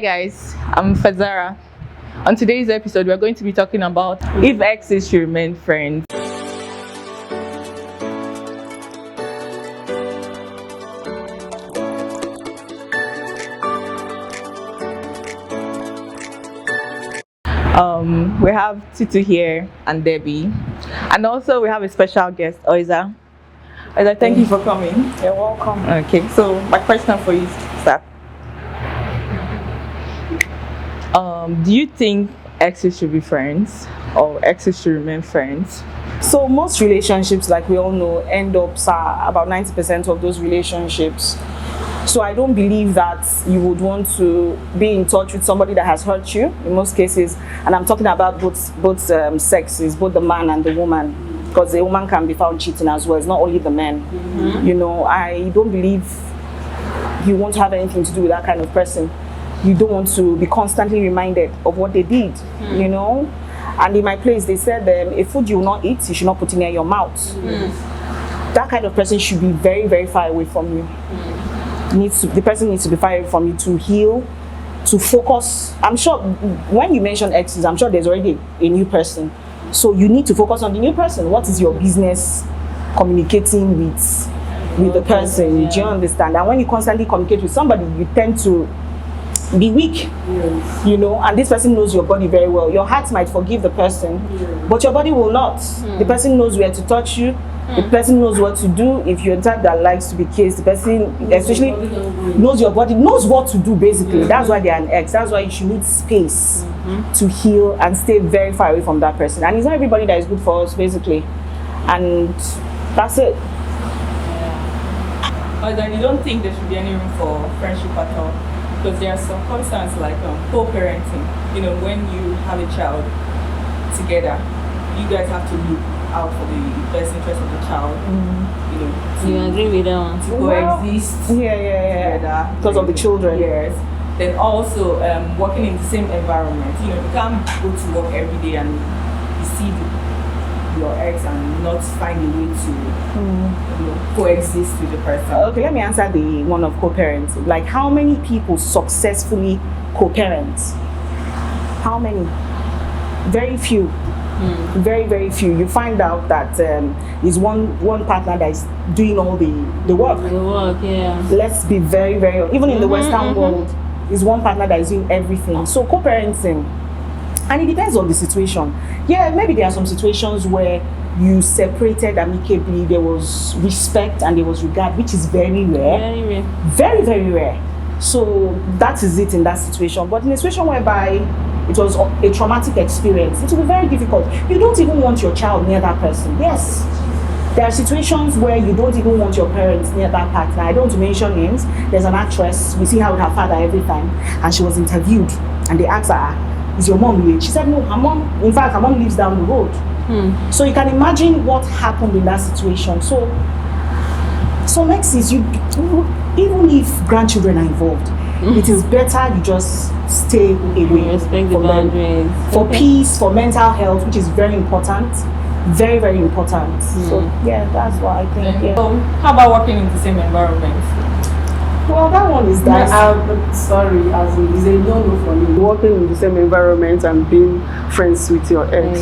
Hi guys, I'm Fazara. On today's episode, we're going to be talking about if exes should remain friends. We have Titu here and Debbie, and also we have a special guest, Oiza. Oiza, thank you for coming. You're welcome. Okay, so my question for you, sir. Do you think exes should be friends or exes should remain friends? So most relationships, like we all know, end up about 90% of those relationships. So I don't believe that you would want to be in touch with somebody that has hurt you in most cases, and I'm talking about both sexes, both the man and the woman, because the woman can be found cheating as well. It's not only the men. You know, I don't believe you want to have anything to do with that kind of person. You don't want to be constantly reminded of what they did, you know. And in my place, they said a food you will not eat, you should not put it near your mouth. That kind of person should be very, very far away from you. The person needs to be far away from you to heal, to focus. I'm sure when you mention exes, I'm sure there's already a new person. So you need to focus on the new person. What is your business communicating with the person? Do you understand? And when you constantly communicate with somebody, you tend to be weak, you know, and this person knows your body very well. Your heart might forgive the person, but your body will not. The person knows where to touch you. The person knows what to do. If you're a type that likes to be kissed, the person especially knows your body, knows what to do basically. That's why they're an ex. That's why you should need space to heal and stay very far away from that person. And it's not everybody that is good for us basically. And that's it. But then you don't think there should be any room for friendship at all? Because there are some concerns like co-parenting. You know, when you have a child together, you guys have to look out for the best interest of the child. You know, you agree with that one? To coexist. Together because of the children. Yes. Then also working in the same environment. You know, you can't go to work every day and you see your ex and not find a way to you know, coexist with the person. Okay, let me answer the one of co-parenting. Like, how many people successfully co-parent? How many? Very few. Very, very few. You find out that is one partner that is doing all the work. The work, yeah. Let's be very, very, even in the Western world, is one partner that is doing everything. So co-parenting, and it depends on the situation. Yeah, maybe there are some situations where you separated amicably, there was respect and there was regard, which is very rare. Very rare. Very, very rare. So that is it in that situation. But in a situation whereby it was a traumatic experience, it will be very difficult. You don't even want your child near that person. Yes. There are situations where you don't even want your parents near that partner. I don't want to mention names. There's an actress, we see her with her father every time, and she was interviewed, and they asked her, is your mom late? She said, no, her mom, in fact, her mom lives down the road. So you can imagine what happened in that situation. So next is even if grandchildren are involved, it is better you just stay away. Respect the boundaries. For peace, for mental health, which is very important. Very, very important. So yeah, that's what I think. Yeah. How about working in the same environment? Well, that one is that. Sorry, as in, it's a no-no for me. Working in the same environment and being friends with your ex.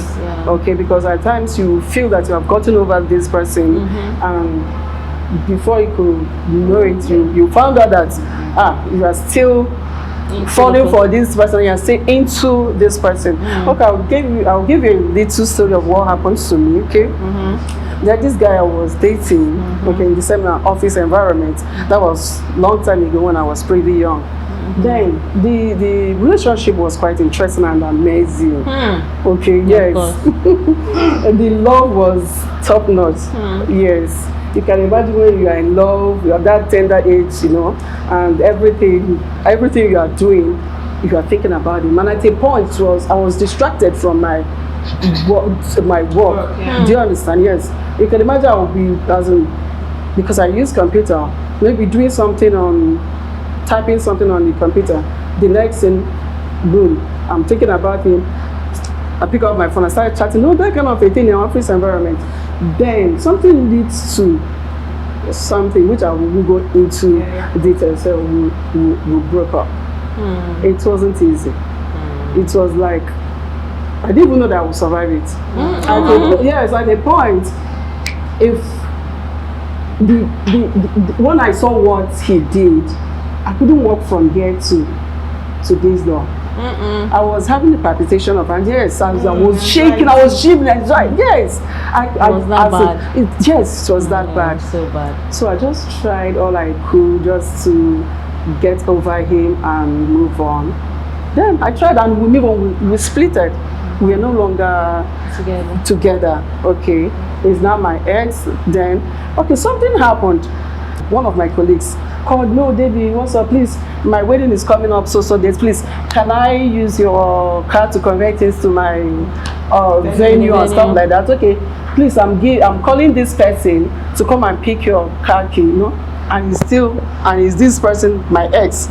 Okay, because at times you feel that you have gotten over this person, and before you could know it, you found out that you are still falling for this person, you are still into this person. Okay, I'll give you a little story of what happened to me. Okay. That this guy I was dating, okay, in the same office environment. That was long time ago when I was pretty young. Then the relationship was quite interesting and amazing. Okay, yes. And the love was top notch. Yes. You can imagine when you are in love, you are that tender age, you know, and everything you are doing, you are thinking about him. And at a point I was distracted from my work. Do you understand? Yes. You can imagine I would be, because I use computer, maybe doing typing something on the computer. The next thing, boom, I'm thinking about him. I pick up my phone, I started chatting. No, that kind of a thing in an office environment. Then something leads to something which I will go into details. So we broke up. It wasn't easy. It was like, I didn't even know that I would survive it. Yes, at a point, if when I saw what he did, I couldn't walk from here to this door. I was having a palpitation of hand. Yes, I was shaking. I was shivering. Yes, It was that bad. Yes, it was that bad. So bad. So I just tried all I could just to get over him and move on. Then I tried and we move on. We splitted. We are no longer together. Okay, he's now my ex. Then okay, something happened. One of my colleagues called, no, Debbie, what's up? Please, my wedding is coming up so days. Please, can I use your car to convert things to my venue and stuff like that? Okay, please, I'm calling this person to come and pick your car key, you know? And is this person my ex?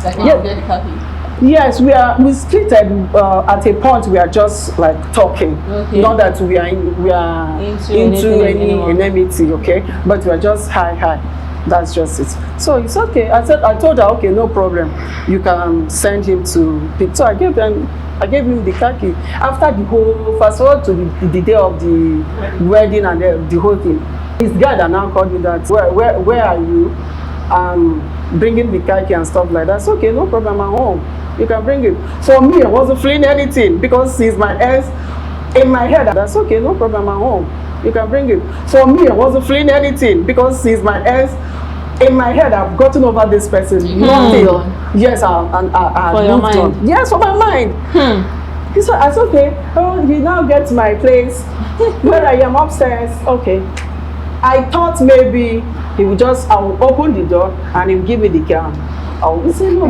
Like when you get the car key. Yes, we split at a point. We are just like talking, not that we are into any enmity, okay? But we are just hi. That's just it. So it's okay. I told her, okay, no problem. You can send him to pick. So I gave him the car key. After the whole, fast forward to the day of the wedding and the whole thing. His guy that now called me that, where are you? Bringing the car key and stuff like that. So okay, no problem, I'm home. You can bring it. For me, I wasn't feeling anything because he's my ex. In my head, that's okay, no problem, I'm home. You can bring it. For me, I wasn't feeling anything because he's my ex. In my head, I've gotten over this person. Nothing. Yes, I moved on. Yes, for my mind. He said, "That's okay. Oh, he now gets my place where I am upstairs." Okay. I thought maybe he would I will open the door and he will give me the car. I will say, no,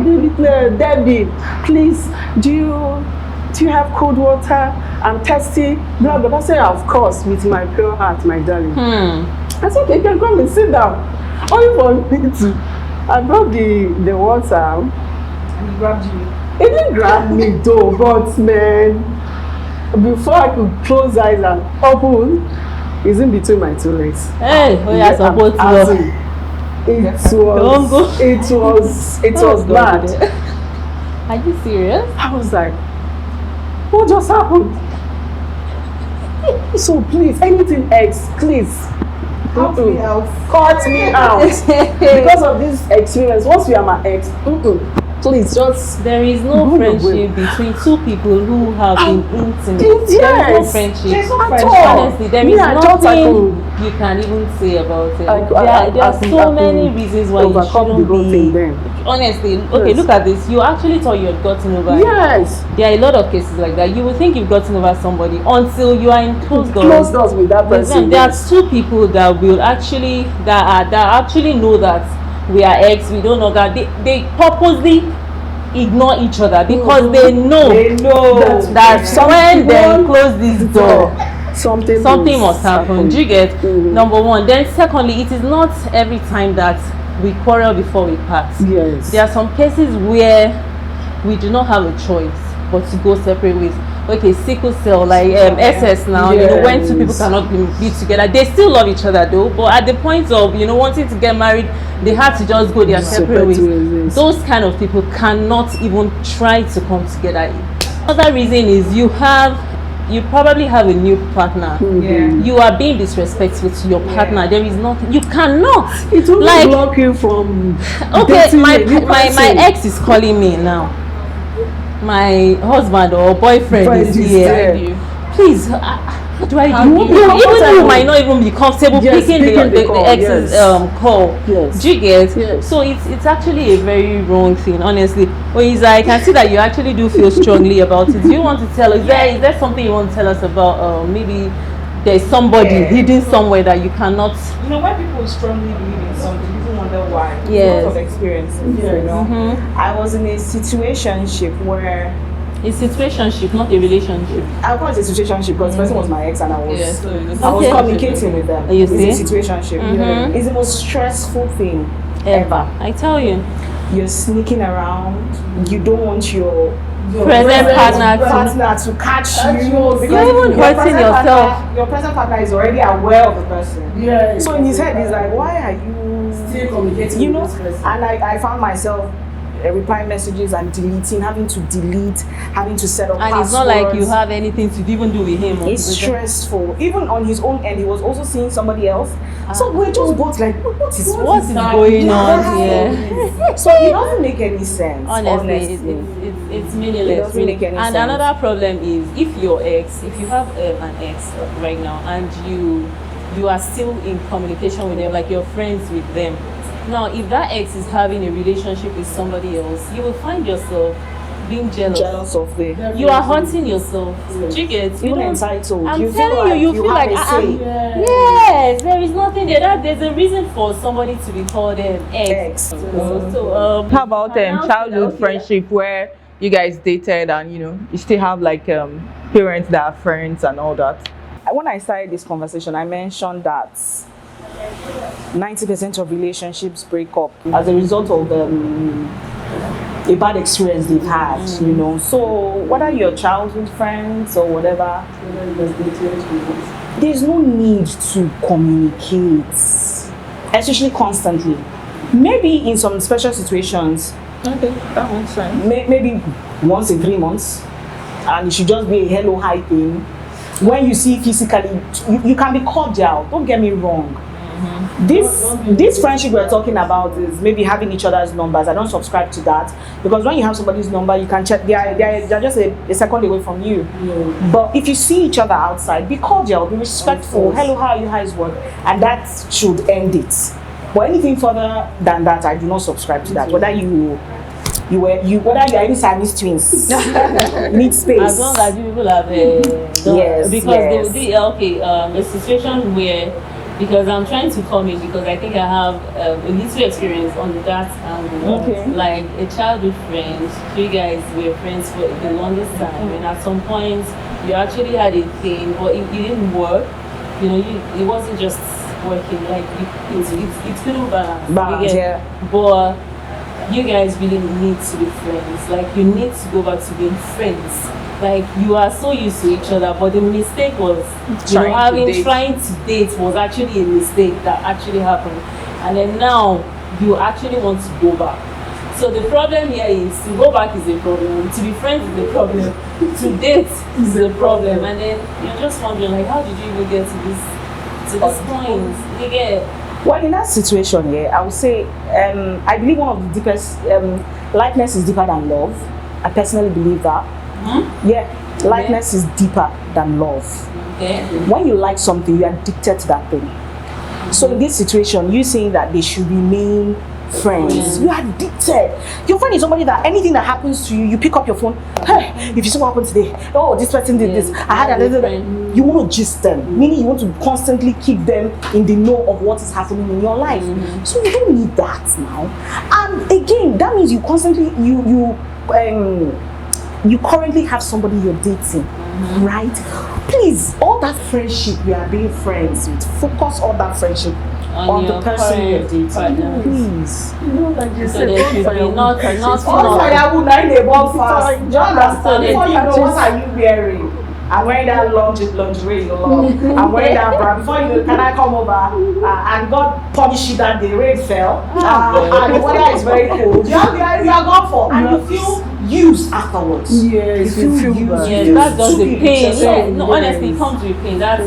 Debbie, please, do you have cold water? I'm thirsty. Blah, blah, blah. I said, of course, with my pure heart, my darling. I said, okay, you can come and sit down. Only for me to. I brought the water. And he grabbed you. He didn't grab me though, but man, before I could close eyes and open, it's in between my two legs. Hey, we are supposed to. It was bad. Are you serious? I was like, what just happened? So please, anything else, please. Cut me out. Cut me out. Because of this experience, once you are my ex, please just. There is no friendship between two people who have been intimate. Yes. There is no friendship. There's no At friendship. all. Honestly, there is nothing you can even say about it. There are so many reasons why you shouldn't be. Honestly, okay, Yes. look at this. You actually thought you had gotten over it. Yes. There are a lot of cases like that. You will think you've gotten over somebody until you are in closed doors. Close doors with that person. There are two people that will actually that actually know that we are ex. We don't know that they purposely ignore each other because they know that when they close this door, something must happen. Do you get? Number one. Then secondly, it is not every time that we quarrel before we part. Yes. There are some cases where we do not have a choice but to go separate ways. Okay, sickle cell, like Exes now, you know, when two people cannot be together, they still love each other though, but at the point of, you know, wanting to get married, they had to just go their separate ways. Yes. Those kind of people cannot even try to come together. Another reason is you probably have a new partner. You are being disrespectful to your partner. There is nothing you cannot. It will like block you from. Okay, my ex is calling me now. My husband or boyfriend is here. Please, how do I do? Even you might not even be comfortable picking the ex's call. Yes. Do you get? Yes. So it's actually a very wrong thing, honestly. Well, I can see that you actually do feel strongly about it. Do you want to tell us? Is there something you want to tell us about? Maybe there's somebody hidden somewhere that you cannot. You know, when people strongly believe in something, people wonder why. Yes. Because of experiences. You know, I was in a situationship where A situationship, not a relationship. I call it a situationship because the person was my ex and I was I was Okay. communicating with them. You It's see? a situationship. It's the most stressful thing ever. I tell you. You're sneaking around. You don't want your Present partner to catch you. Because You're even your hurting present yourself. Your present partner is already aware of the person. Yeah. So in his head, he's like, why are you Still communicating you know? with this person. And I found myself reply messages and deleting, having to delete, having to set up And passwords. it's not like you have anything to even do with him. It's stressful. Even on his own end, he was also seeing somebody else. So we're just both like, what is going on here? So it doesn't make any sense. Honestly, it's meaningless. It doesn't make any and sense. another problem is if you have an ex right now and you are still in communication with them, like you're friends with them. Now, if that ex is having a relationship with somebody else, you will find yourself being jealous of the. You are hurting yourself. Do you get? Even entitled. I'm you telling you feel like yes, there is nothing there. There's a reason for somebody to be called an ex. So, how about childhood friendship where you guys dated and you still have like parents that are friends and all that? When I started this conversation, I mentioned that 90% of relationships break up as a result of a bad experience they've had, So whether you're childhood friends or whatever, there's no need to communicate, especially constantly. Maybe in some special situations, Okay, that makes sense. maybe once in 3 months, and it should just be a hello, hi thing. When you see physically, you can be cordial. Don't get me wrong. This friendship we're talking about is maybe having each other's numbers. I don't subscribe to that because when you have somebody's number, you can check. They're just a second away from you. But if you see each other outside, be cordial, be respectful. Hello, how are you? How is work? And that should end it. But anything further than that, I do not subscribe to that. Whether whether you are any Siamese twins, need space. As long as you people have yes, because the situation where. Because I'm trying to come in because I think I have a little experience on that angle. Okay. Like a childhood friend, you guys were friends for the longest time, and at some point you actually had a thing, but it didn't work. It wasn't just working. Like it couldn't balance. Yeah. But you guys really need to be friends. Like you need to go back to being friends. Like you are so used to each other, but the mistake was trying to date was actually a mistake that actually happened, and then now you actually want to go back. So the problem here is to go back is a problem, to be friends is a problem, to date is a problem, and then you're just wondering like, how did you even get to this point? You get. Well, in that situation, I would say I believe one of the deepest likeness is deeper than love. I personally believe that. Yeah, likeness is deeper than love. Okay. When you like something, you are addicted to that thing. So in this situation, you saying that they should remain friends. You are addicted. Your friend is somebody that anything that happens to you, you pick up your phone. Hey, if you see what happened today, oh, this person did this. I had another. You want to gist them, meaning you want to constantly keep them in the know of what is happening in your life. So you don't need that now. And again, that means you constantly you currently have somebody you're dating, right? Please, all that friendship you are being friends with, focus on that friendship on the person you're dating. Please. So there should be not before you know what are you wearing? I'm wearing that lingerie you love. I'm wearing that bra. Before you know, can I come over? And God punish you that the rain fell. And the weather is very cold. You are gone for. And you feel used afterwards. Yes, you feel used. Yes, that's just the pain. Yeah, no, honestly, it comes with pain. That's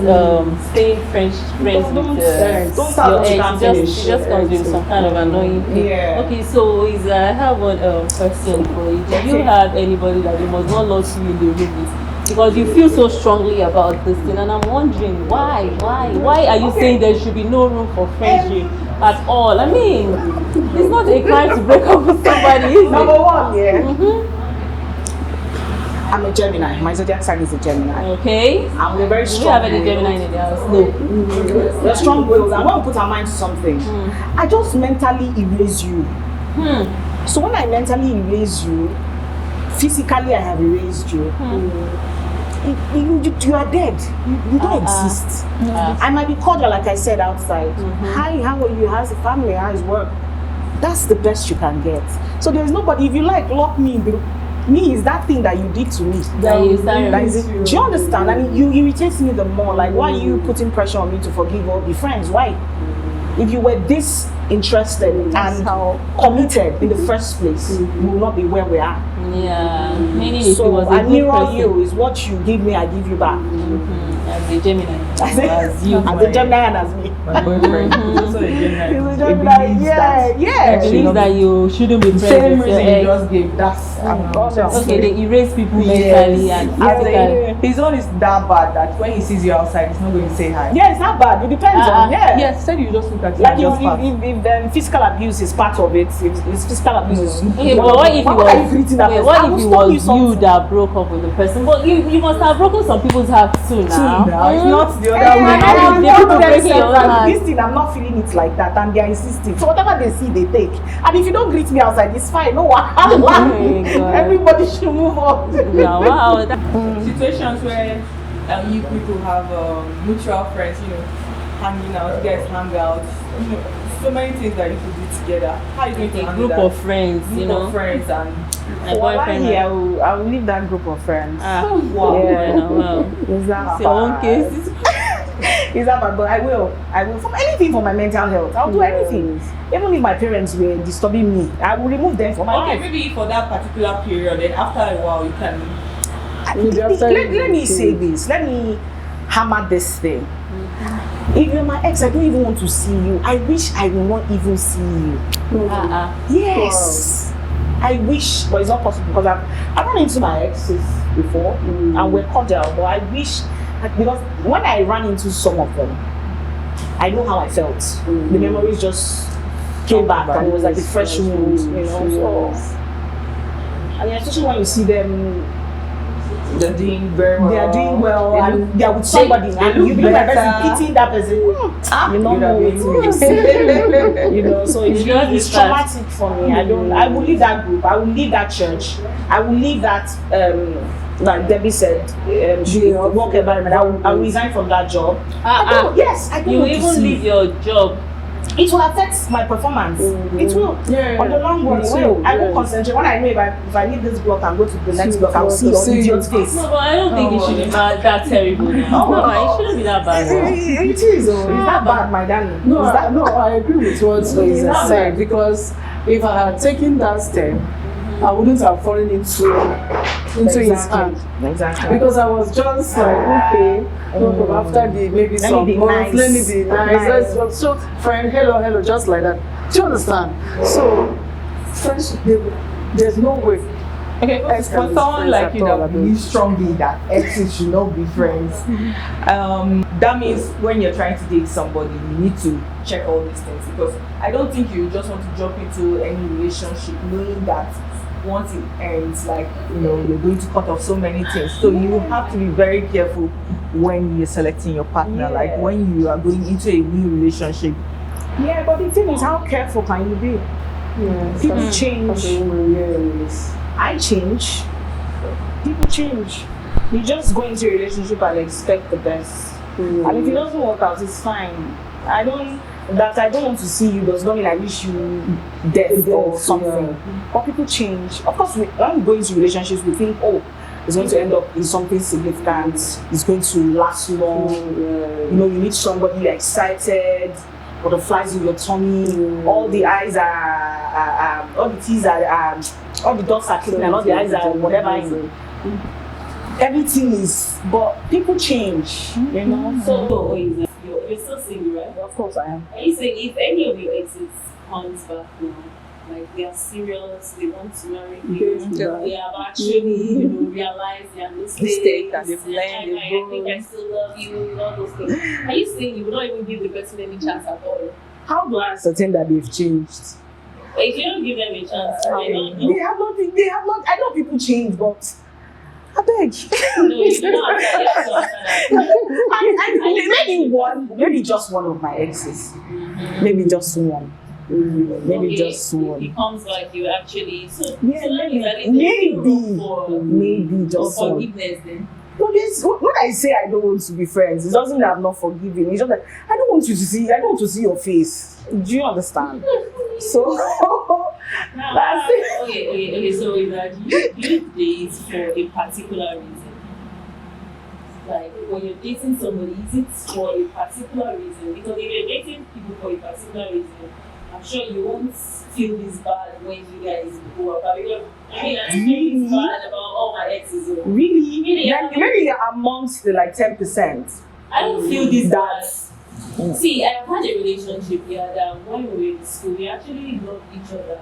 staying friends with don't start your ex. It just comes with some kind of annoying pain. Yeah. Okay, so I have one question for you. Do you have anybody that you must not love you in the room with? Because you feel so strongly about this thing, and I'm wondering why are you saying there should be no room for friendship at all? I mean, it's not a crime to break up with somebody, is it? Number one, I'm a Gemini. My zodiac sign is a Gemini. Okay. I'm a very strong. Do you have any Gemini in the house? No. We're strong wills, and when we put our mind to something, I just mentally erase you. So when I mentally erase you, physically I have erased you. You are dead. You don't exist. I might be cordial, like I said, outside. Hi, how are you? How's the family? How's work? That's the best you can get. So there's nobody. If you lock me in the me is that thing that you did to me. Do you understand? I mean, you irritate me the more. Like, why are you putting pressure on me to forgive or be friends? Why? If you were this interested and committed in the first place, we will not be where we are. Yeah. Meaning if it So was a I good mirror person. you is what you give me, I give you back. As a Gemini. As you, as a Gemini and as me. My boyfriend is also a Gemini. He's a He Gemini, believes yeah, that- yeah. I believe that you shouldn't be The friends same with your reason you ex. just gave. That's Okay, they erase people Yes. mentally and As physically. in, his own is that bad that when he sees you outside, he's not going to say hi. Yeah, it's not bad. It depends on, yeah. Yes, said you just look at him Like and just pass. if physical abuse is part of it, if physical abuse is Okay, but what if it why would I greet was that wait, person? what I if will it stop was something. you that broke up with the person? But you must have broken some people's hearts too now. Now, it's not the And other I way. want They put them breaking say your that heart. this thing, I'm not feeling it like that, and they are insisting. So whatever they see, they take. And if you don't greet me outside, it's fine. No one. God. Everybody should move on. Yeah, wow. Situations where you people have mutual friends, hanging out, you guys hang out, so many things that you could do together. How are you going to A handle group that? of friends, Group of friends and My Well, boyfriend. I will leave that group of friends. wow. Yeah. Wow. Is that It's your own bad? case. Is that bad? But I will for anything for my mental health. I'll do anything. Even if my parents were disturbing me, I will remove them from my Okay, life. maybe for that particular period, then after a while you can. Let me say this. Let me hammer this thing. If you're my ex, I don't even want to see you. I wish I will not even see you. Yes. I wish, but it's not possible because I've run into my exes before and we're cordial, but I wish, because when I ran into some of them, I know how I felt. The memories just came back and it was like a fresh wound, So, and especially when you see them, They're doing very well. they are doing well They and look- they are with somebody they and look you believe that person better. pitying that person. You know, you'd have been so it's You just it's start. traumatic for me. I will leave that group, I will leave that church, I will leave that like Debbie said, the work environment. I will resign from that job. I don't You want to even see. leave your job. It will affect my performance. It will. Yeah. On the long run, It it will. will, I won't yeah. concentrate. When I know if I leave this block and go to the next block, I will see your idiot face. No, but I don't think it should be that terrible now. No, it shouldn't be that bad. It is. It's not bad, my darling. No, It's that I agree with what Lisa not said bad. because if I had taken that step, I wouldn't have fallen into his hand. Exactly. Because I was just like, okay, no problem. After maybe Let some me be months, nice. let me be nice. Let's so friend, hello, just like that. Do you understand? So friendship, there's no way. Okay, Ex can for be someone friends like at you all, that I believes strongly that exes should not be friends, that means when you're trying to date somebody, you need to check all these things because I don't think you just want to jump into any relationship knowing that once it ends, like you're going to cut off so many things. So you have to be very careful when you're selecting your partner. Like when you are going into a new relationship. Yeah, but the thing is, how careful can you be? Yeah, People change. Yes. I change. People change. You just go into a relationship and expect the best. And if it doesn't work out, it's fine. I don't want to see you does not mean I wish you death or something. But people change. Of course, when we go into relationships, we think, oh, it's going to end up in something significant. It's going to last long. You need somebody you're excited. Butterflies in your tummy. All the eyes are, all the T's are, all the dots are clicking, and all the eyes are whatever. Everything is, but people change. So, you're still single, right? Of course I am. Are you saying if any of your exes comes back now, like they are serious, they want to marry you, they have actually, realized their mistakes, and they've learned, I think I still love you, all those things. Are you saying you would not even give the person any chance at all? How do I ascertain that they've changed? But if you don't give them a chance, they don't know. They have not. They have not. I know people change, but I beg. No, you don't have to. Maybe just one of my exes. Maybe just one. Maybe just one. It comes like you actually. So Yeah, so that maybe. means that there's no room Maybe for just one. forgiveness then. No, when I say I don't want to be friends, it doesn't mean I'm not forgiving. It's just that I don't want to see your face. Do you understand? So that's it. Okay. So is that you date for a particular reason? like when you're dating somebody, is it for a particular reason? Because if you're dating people for a particular reason, I'm sure you won't feel this bad when you guys go up. I mean, I feel this bad about all my exes. Really? Maybe you're amongst the like 10%. I don't feel this bad. See, I've had a relationship here that when we were in school, we actually loved each other.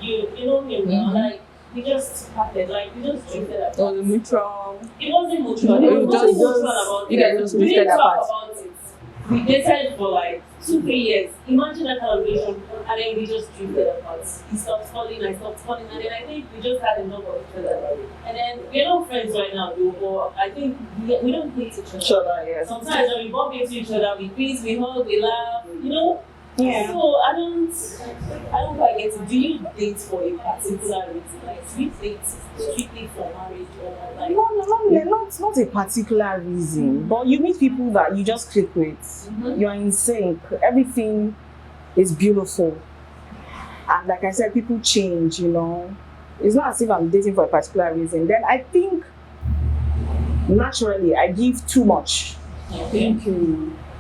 You know me now, like we just started, like we just drifted apart. It was mutual. It wasn't mutual. It was just mutual about you guys just drifted apart. About it. We dated for like 2-3 years. Imagine that kind of relation, and then we just drifted apart. He stopped calling, I stopped calling, and then I think we just had enough of each other. And then we're not friends right now, though, but I think we don't hate each other. Yes. Sometimes when we bump into each other, we kiss, we hug, we laugh, you know. Yeah. So I don't quite get it. Do you date for a particular reason? Like, do you date strictly for marriage or like? No, not a particular reason. But you meet people that you just click with. You are in sync. Everything is beautiful. And like I said, people change, you know. It's not as if I'm dating for a particular reason. Then I think naturally I give too much. Okay.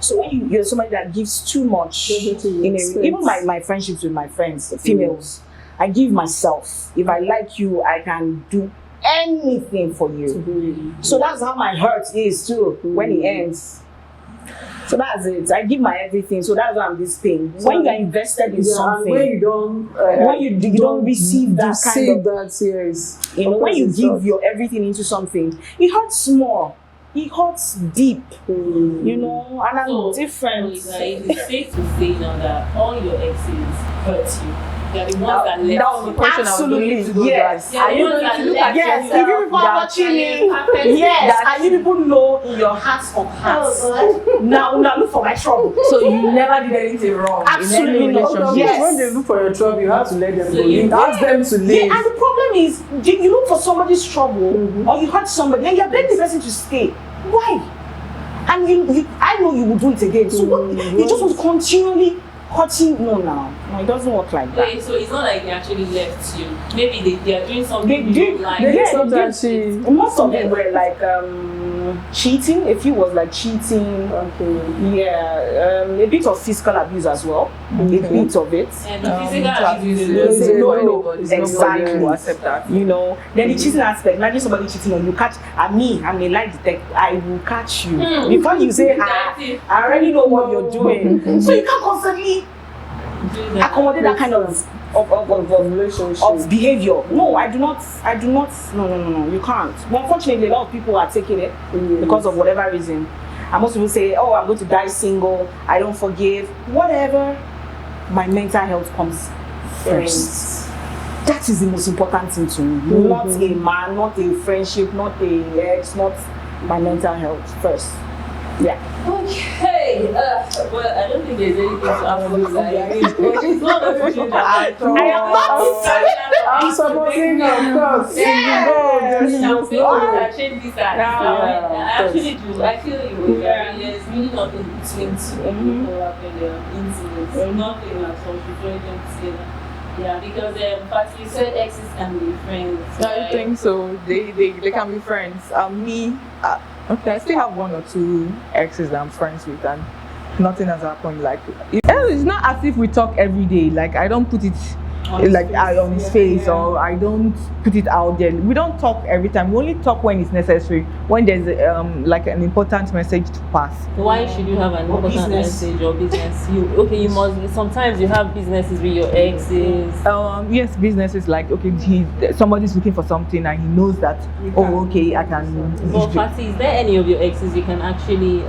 So when you're somebody that gives too much, even my friendships with my friends, the females, I give myself. If I like you, I can do anything for you. So that's how my heart is too when it ends. So that's it. I give my everything. So that's why I'm this pain. When you are invested in something, when you don't, you don't receive that kind of yes. You know, when you give your everything into something, it hurts more. It hurts deep, you know, and I'm different. So it's safe to say now that all your exes hurt you. They're the ones that left That was the you. question Absolutely, I was going to yes. Are you ones going that to look left at Yes, yourself? if you people are watching me, yes, and you people know in your hearts of hearts. Now look for my trouble. So you never did anything wrong Absolutely in any not. relationship. Yes. When they look for your trouble, you have to let them So go. you- You ask them to leave. Yeah, and the problem is, you look for somebody's trouble or you hurt somebody and you're begging the person to stay. Why? And I know you will do it again. So you just want to continually hurting. No, it doesn't work like that. Okay, so it's not like they actually left you. Maybe they are doing something They you did. don't like. They did Yeah, something. Most of them were like cheating. If it was like cheating, a bit of physical abuse as well. A bit of it. And the physical abuse is No, Exactly. exactly. Will accept that. You know, then the cheating aspect. Imagine somebody cheating on you. I'm a lie detector. I will catch you before you say hi. I already know what you're doing. So you can't constantly accommodate that kind of Relationship. of behavior. No, I do not. No, you can't. But unfortunately, a lot of people are taking it because of whatever reason. And most people say, oh, I'm going to die single, I don't forgive, whatever. My mental health comes first. That is the most important thing to me. Not a man, not a friendship, not a ex, not my mental health first. Yeah. Okay. Well, I don't think there's anything to add for this. It's not a question that I'm supporting you, of course. I change this. I actually do. I feel you. Yeah. There's really nothing between two people who have been intimate. Nothing at all. You join them together. Yeah, because but you said exes can be friends. I think so. They can be friends. Okay, I still have 1 or 2 exes that I'm friends with, and nothing has happened. Like it's not as if we talk every day. Like I don't put it on his face, or I don't put it out there. We don't talk every time. We only talk when it's necessary. When there's like an important message to pass. Why should you have an important message or business? You must. Sometimes you have businesses with your exes. Yes, businesses like somebody's looking for something and he knows that. Oh, okay, I can. But Fati, is there any of your exes you can actually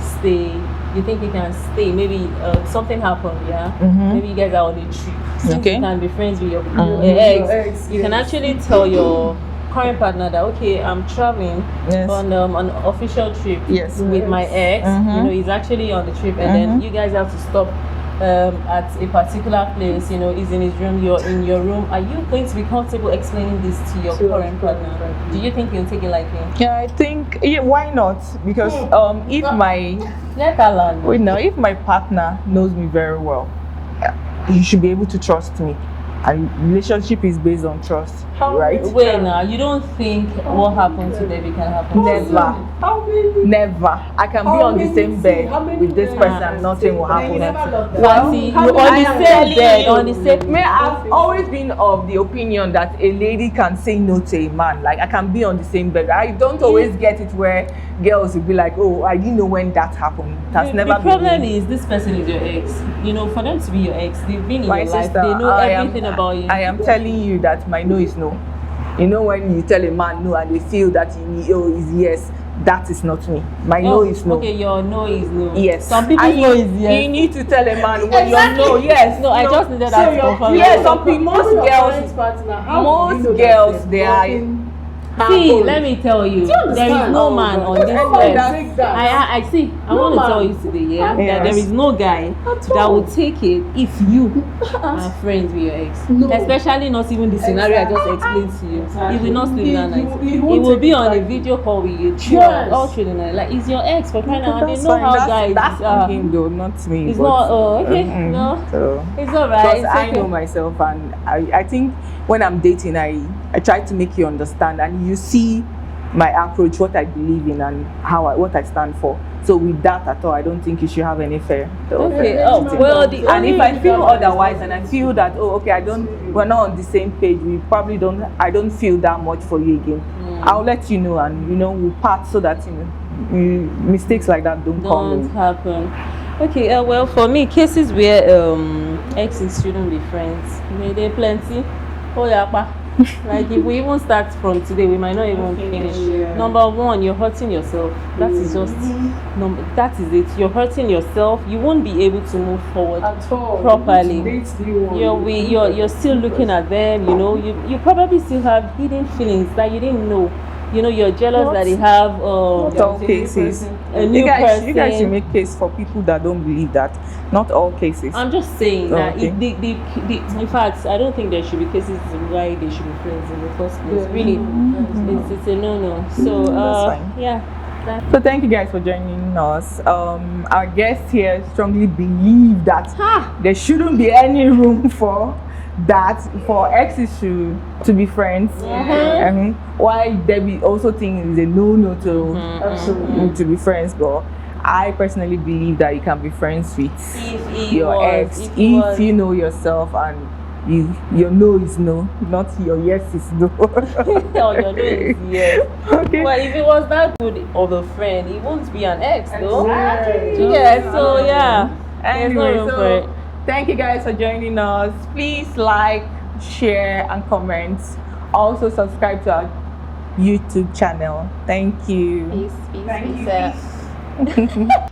stay? You think you can stay? Maybe something happened, yeah? Maybe you guys are on a trip. Since you can be friends with your ex, you can actually tell your current partner that, okay, I'm traveling on an official trip with my ex. You know, he's actually on the trip, and then you guys have to stop at a particular place. You know, he's in his room, you're in your room. Are you going to be comfortable explaining this to your current partner? Do you think you'll take it like him? Yeah, I think why not? Because if my partner knows me very well, you should be able to trust me. And relationship is based on trust, right? Wait, now you don't think what happened to Debbie can happen? Never. How many? Never. I can be How on the many same see? bed How many with this men person can and nothing will stay? You never happen. love that. Well, see, How you many- on I the am same telling bed, you. on the same. Me, I've always been of the opinion that a lady can say no to a man. Like I can be on the same bed. I don't always get it where girls will be like, "Oh, I didn't know when that happened." That's never The problem been me. is this person is your ex. You know, for them to be your ex, they've been in My your life. sister, They know I everything am, about you. I am telling you that my no is no. You know when you tell a man no and they feel that oh is yes, that is not me. My no is no. Okay, your no is no. Yes. Some people's And no is yes. You need to tell a man when your no, yes. No, I just needed that to confirm. Yes, some people, most girls, they are. See, let me tell you, there is no man on this earth. I see. I want to tell you today, that there is no guy that will take it if you are friends with your ex. No. Especially not even the scenario I just explained to you. Exactly. He will not sleep that night. He He won't will take be it on a lightly. video call with you, Yes. all through the night. Like, it's your ex for crying out. They That's know fine. how That's guys on him though, not me. It's but, not. Oh, okay. No, So. it's alright. Because I know myself, and I think when I'm dating, I try to make you understand, and you see my approach, what I believe in, and what I stand for. So with that at all, I don't think you should have any fear. Okay. Oh, well, the And if only I feel otherwise, and I feel that we're not on the same page, I don't feel that much for you again. I'll let you know, and we'll part so that mistakes like that don't come in. happen. Okay. Well, for me, cases where exes shouldn't be friends, there are plenty. Oh yeah, like if we even start from today, we might not even finish. Number one, you're hurting yourself. That is just that is it. You're hurting yourself. You won't be able to move forward At all. properly. You're still looking at them. You probably still have hidden feelings that you didn't know. You're jealous that they have Not all cases. a new person. You guys should make case for people that don't believe that. Not all cases. I'm just saying that okay. in fact, I don't think there should be cases why they should be friends in the first place. Really, it's a no. So That's fine. yeah. So thank you guys for joining us. Our guests here strongly believe that there shouldn't be any room for exes to be friends. Why Debbie also think it's a no to be friends, but I personally believe that you can be friends with your ex if you know yourself and your no is no, not your yes is no. Your no is yes. Okay. Well, if it was that good of a friend, it won't be an ex, though. Exactly. Yeah. So yeah, there's no Anyway, room for so it. thank you guys for joining us. Please like, share, and comment. Also subscribe to our YouTube channel. Thank you. Peace. Thank you. Peace.